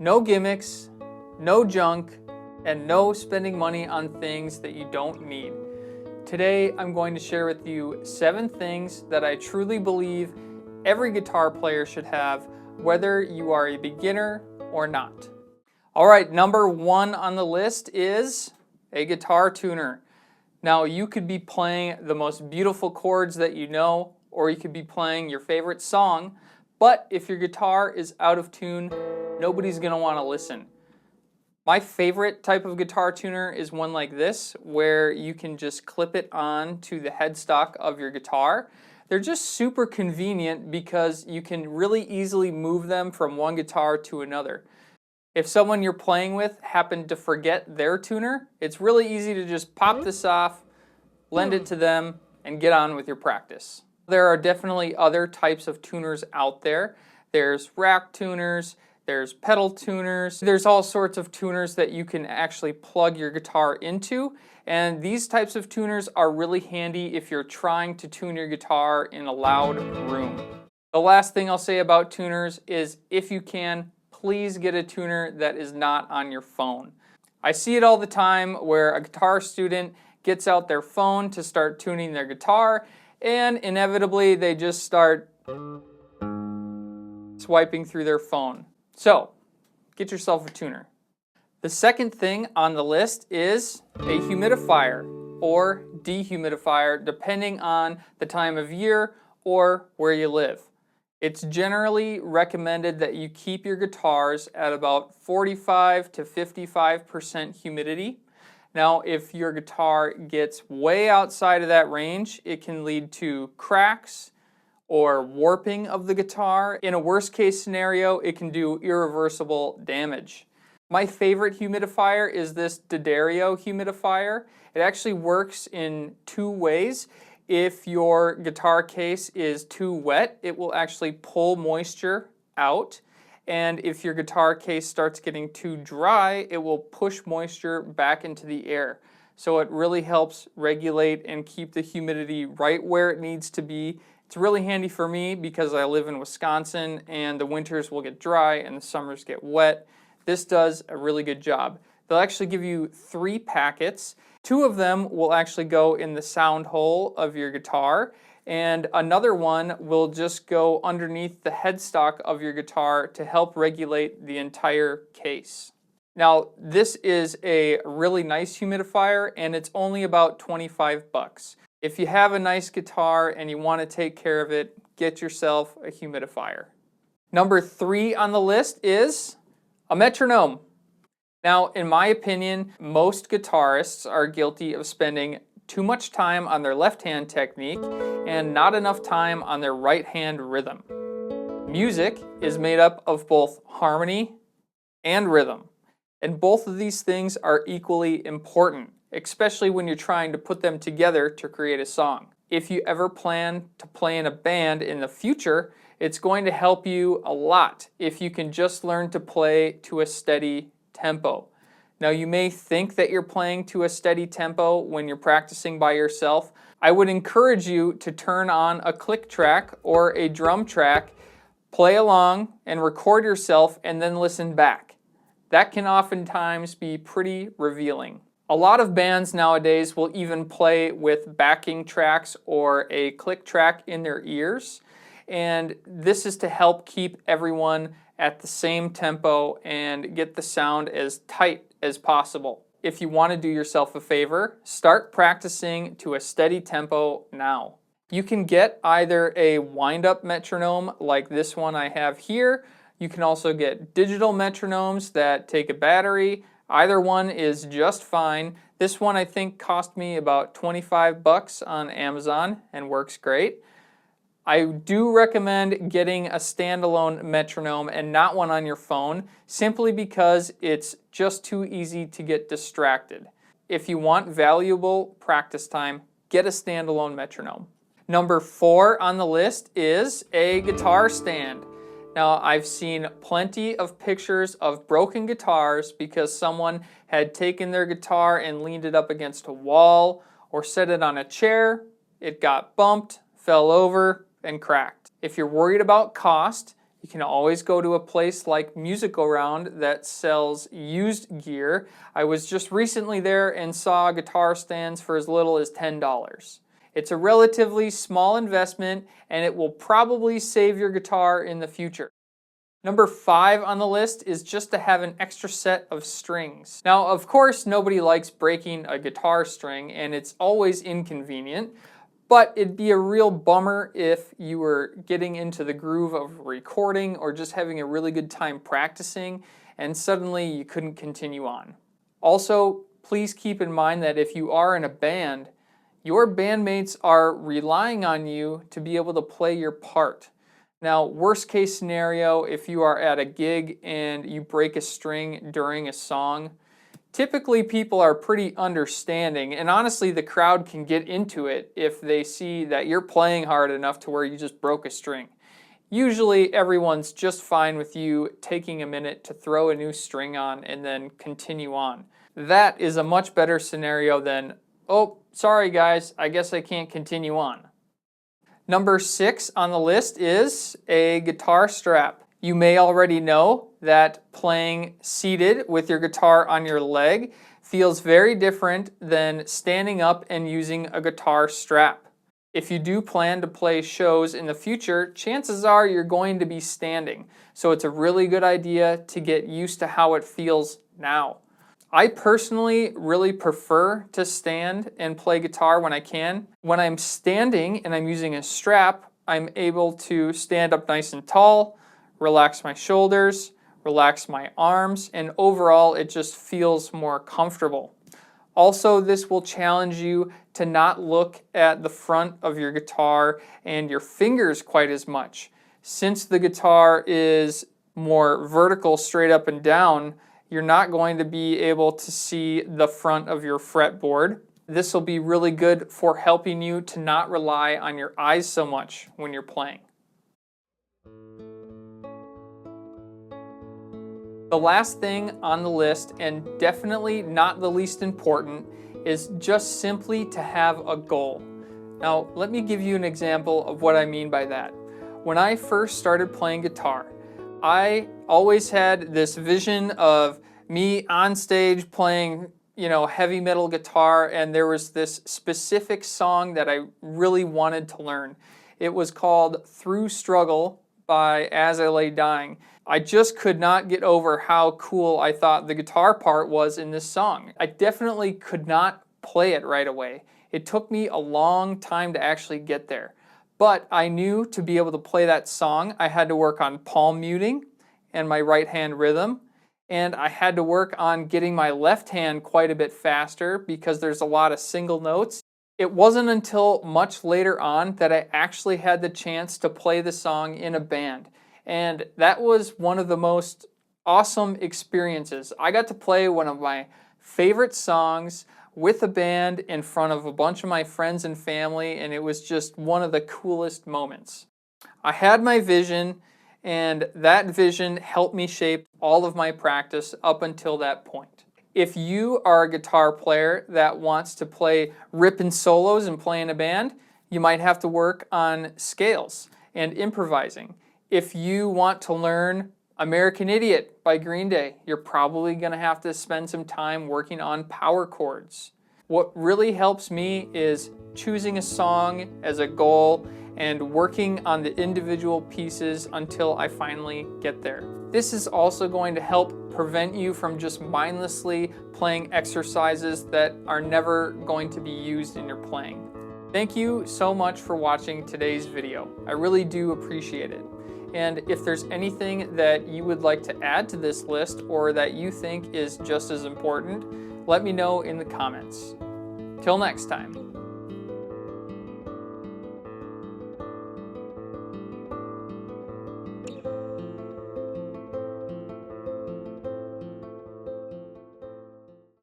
No gimmicks, no junk, and no spending money on things that you don't need. Today, I'm going to share with you 7 things that I truly believe every guitar player should have, whether you are a beginner or not. All right, number 1 on the list is a guitar tuner. Now, you could be playing the most beautiful chords that you know, or you could be playing your favorite song, but if your guitar is out of tune, nobody's going to want to listen. My favorite type of guitar tuner is one like this, where you can just clip it on to the headstock of your guitar. They're just super convenient because you can really easily move them from one guitar to another. If someone you're playing with happened to forget their tuner, it's really easy to just pop this off, lend it to them, and get on with your practice. There are definitely other types of tuners out there. There's rack tuners, there's pedal tuners, there's all sorts of tuners that you can actually plug your guitar into, and these types of tuners are really handy if you're trying to tune your guitar in a loud room. The last thing I'll say about tuners is, if you can, please get a tuner that is not on your phone. I see it all the time where a guitar student gets out their phone to start tuning their guitar, and inevitably they just start swiping through their phone. So, get yourself a tuner. The second thing on the list is a humidifier or dehumidifier, depending on the time of year or where you live. It's generally recommended that you keep your guitars at about 45 to 55% humidity. Now, if your guitar gets way outside of that range, it can lead to cracks or warping of the guitar. In a worst case scenario, it can do irreversible damage. My favorite humidifier is this D'Addario humidifier. It actually works in 2 ways. If your guitar case is too wet, it will actually pull moisture out. And if your guitar case starts getting too dry, it will push moisture back into the air. So it really helps regulate and keep the humidity right where it needs to be. It's really handy for me because I live in Wisconsin and the winters will get dry and the summers get wet. This does a really good job. They'll actually give you 3 packets. 2 of them will actually go in the sound hole of your guitar, and another one will just go underneath the headstock of your guitar to help regulate the entire case. Now, this is a really nice humidifier, and it's only about 25 bucks. If you have a nice guitar and you want to take care of it, get yourself a humidifier. Number 3 on the list is a metronome. Now, in my opinion, most guitarists are guilty of spending too much time on their left-hand technique and not enough time on their right-hand rhythm. Music is made up of both harmony and rhythm, and both of these things are equally important, especially when you're trying to put them together to create a song. If you ever plan to play in a band in the future, it's going to help you a lot if you can just learn to play to a steady tempo. Now, you may think that you're playing to a steady tempo when you're practicing by yourself. I would encourage you to turn on a click track or a drum track, play along, and record yourself, and then listen back. That can oftentimes be pretty revealing. A lot of bands nowadays will even play with backing tracks or a click track in their ears, and this is to help keep everyone at the same tempo and get the sound as tight as possible. If you want to do yourself a favor, start practicing to a steady tempo now. You can get either a wind-up metronome like this one I have here. You can also get digital metronomes that take a battery. Either one is just fine. This one I think cost me about 25 bucks on Amazon and works great. I do recommend getting a standalone metronome and not one on your phone, simply because it's just too easy to get distracted. If you want valuable practice time, get a standalone metronome. Number 4 on the list is a guitar stand. Now, I've seen plenty of pictures of broken guitars because someone had taken their guitar and leaned it up against a wall or set it on a chair. It got bumped, fell over, and cracked. If you're worried about cost, You can always go to a place like Music Around that sells used gear. I was just recently there and saw guitar stands for as little as $10. It's a relatively small investment and it will probably save your guitar in the future. Number 5 on the list is just to have an extra set of strings. Now, of course, nobody likes breaking a guitar string and it's always inconvenient. But it'd be a real bummer if you were getting into the groove of recording or just having a really good time practicing and suddenly you couldn't continue on. Also, please keep in mind that if you are in a band, your bandmates are relying on you to be able to play your part. Now, worst case scenario, if you are at a gig and you break a string during a song, typically people are pretty understanding, and honestly the crowd can get into it if they see that you're playing hard enough to where you just broke a string. Usually everyone's just fine with you taking a minute to throw a new string on and then continue on. That is a much better scenario than, oh, sorry guys, I guess I can't continue on. Number 6 on the list is a guitar strap. You may already know that playing seated with your guitar on your leg feels very different than standing up and using a guitar strap. If you do plan to play shows in the future, chances are you're going to be standing. So it's a really good idea to get used to how it feels now. I personally really prefer to stand and play guitar when I can. When I'm standing and I'm using a strap, I'm able to stand up nice and tall, relax my shoulders, relax my arms, and overall it just feels more comfortable. Also, this will challenge you to not look at the front of your guitar and your fingers quite as much. Since the guitar is more vertical, straight up and down, you're not going to be able to see the front of your fretboard. This will be really good for helping you to not rely on your eyes so much when you're playing. The last thing on the list, and definitely not the least important, is just simply to have a goal. Now, let me give you an example of what I mean by that. When I first started playing guitar, I always had this vision of me on stage playing, heavy metal guitar, and there was this specific song that I really wanted to learn. It was called Through Struggle by As I Lay Dying. I just could not get over how cool I thought the guitar part was in this song. I definitely could not play it right away. It took me a long time to actually get there. But I knew to be able to play that song, I had to work on palm muting and my right hand rhythm. And I had to work on getting my left hand quite a bit faster because there's a lot of single notes. It wasn't until much later on that I actually had the chance to play the song in a band. And that was one of the most awesome experiences. I got to play one of my favorite songs with a band in front of a bunch of my friends and family, and it was just one of the coolest moments. I had my vision, and that vision helped me shape all of my practice up until that point. If you are a guitar player that wants to play ripping solos and play in a band, you might have to work on scales and improvising. If you want to learn American Idiot by Green Day, you're probably going to have to spend some time working on power chords. What really helps me is choosing a song as a goal and working on the individual pieces until I finally get there. This is also going to help prevent you from just mindlessly playing exercises that are never going to be used in your playing. Thank you so much for watching today's video. I really do appreciate it. And if there's anything that you would like to add to this list or that you think is just as important, let me know in the comments. Till next time.